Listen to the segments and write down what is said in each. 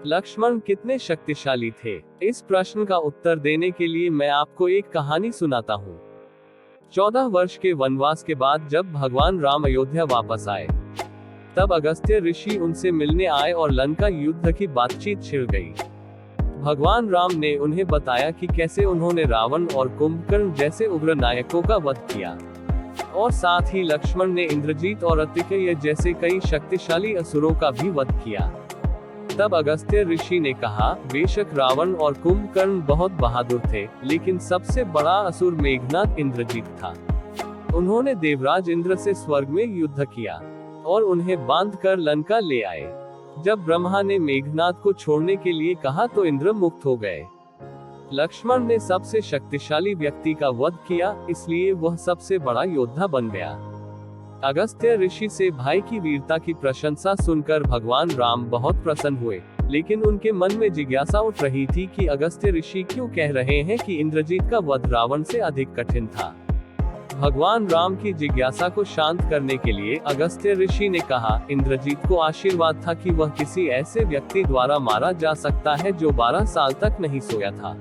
लक्ष्मण कितने शक्तिशाली थे? इस प्रश्न का उत्तर देने के लिए मैं आपको एक कहानी सुनाता हूँ। 14 वर्ष के वनवास के बाद जब भगवान राम अयोध्या वापस आए, तब अगस्त्य ऋषि उनसे मिलने आए और लंका युद्ध की बातचीत छिड़ गई। भगवान राम ने उन्हें बताया कि कैसे उन्होंने रावण और कुंभकर्ण जैसे उग्र नायकों का वध किया, और साथ ही लक्ष्मण ने इंद्रजीत और अत्रिकेय जैसे कई शक्तिशाली असुरों का भी वध किया। तब अगस्त्य ऋषि ने कहा, बेशक रावण और कुंभकर्ण बहुत बहादुर थे, लेकिन सबसे बड़ा असुर मेघनाद इंद्रजीत था। उन्होंने देवराज इंद्र से स्वर्ग में युद्ध किया और उन्हें बांधकर लंका ले आए। जब ब्रह्मा ने मेघनाद को छोड़ने के लिए कहा तो इंद्र मुक्त हो गए। लक्ष्मण ने सबसे शक्तिशाली व्यक्ति का वध किया, इसलिए वह सबसे बड़ा योद्धा बन गया। अगस्त्य ऋषि से भाई की वीरता की प्रशंसा सुनकर भगवान राम बहुत प्रसन्न हुए, लेकिन उनके मन में जिज्ञासा उठ रही थी कि अगस्त्य ऋषि क्यों कह रहे हैं कि इंद्रजीत का वध रावण से अधिक कठिन था। भगवान राम की जिज्ञासा को शांत करने के लिए अगस्त्य ऋषि ने कहा, इंद्रजीत को आशीर्वाद था कि वह किसी ऐसे व्यक्ति द्वारा मारा जा सकता है जो 12 साल तक नहीं सोया था,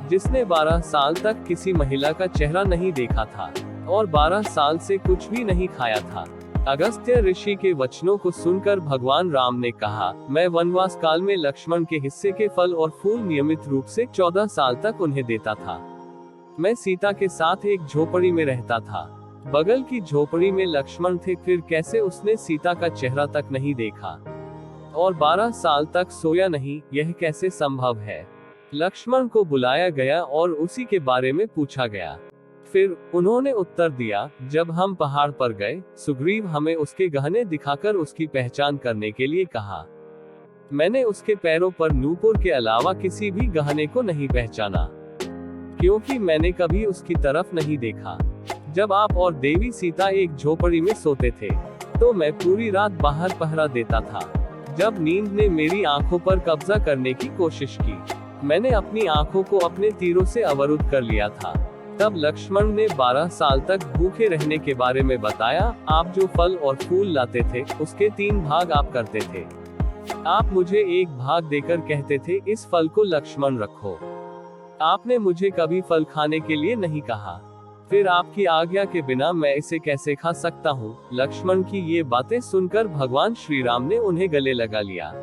जिसने 12 साल तक किसी महिला का चेहरा नहीं देखा था और 12 साल से कुछ भी नहीं खाया था। अगस्त्य ऋषि के वचनों को सुनकर भगवान राम ने कहा, मैं वनवास काल में लक्ष्मण के हिस्से के फल और फूल नियमित रूप से 14 साल तक उन्हें देता था। मैं सीता के साथ एक झोपड़ी में रहता था। बगल की झोपड़ी में लक्ष्मण थे, फिर कैसे उसने सीता का चेहरा तक नहीं देखा और 12 साल तक सोया नहीं, यह कैसे संभव है? लक्ष्मण को बुलाया गया और उसी के बारे में पूछा गया। फिर उन्होंने उत्तर दिया, जब हम पहाड़ पर गए, सुग्रीव हमें उसके गहने दिखाकर उसकी पहचान करने के लिए कहा। मैंने उसके पैरों पर नूपुर के अलावा किसी भी गहने को नहीं पहचाना, क्योंकि मैंने कभी उसकी तरफ नहीं देखा। जब आप और देवी सीता एक झोपड़ी में सोते थे, तो मैं पूरी रात बाहर पहरा देता था। जब नींद ने मेरी आंखों पर कब्जा करने की कोशिश की, मैंने अपनी आंखों को अपने तीरों से अवरुद्ध कर लिया था। तब लक्ष्मण ने 12 साल तक भूखे रहने के बारे में बताया। आप जो फल और फूल लाते थे, उसके 3 भाग आप करते थे। आप मुझे एक भाग देकर कहते थे, इस फल को लक्ष्मण रखो। आपने मुझे कभी फल खाने के लिए नहीं कहा। फिर आपकी आज्ञा के बिना मैं इसे कैसे खा सकता हूँ? लक्ष्मण की ये बातें सुनकर भगवान श्री राम ने उन्हें गले लगा लिया।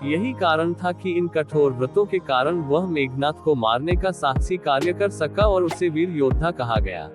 यही कारण था कि इन कठोर व्रतों के कारण वह मेघनाद को मारने का साहसी कार्य कर सका और उसे वीर योद्धा कहा गया।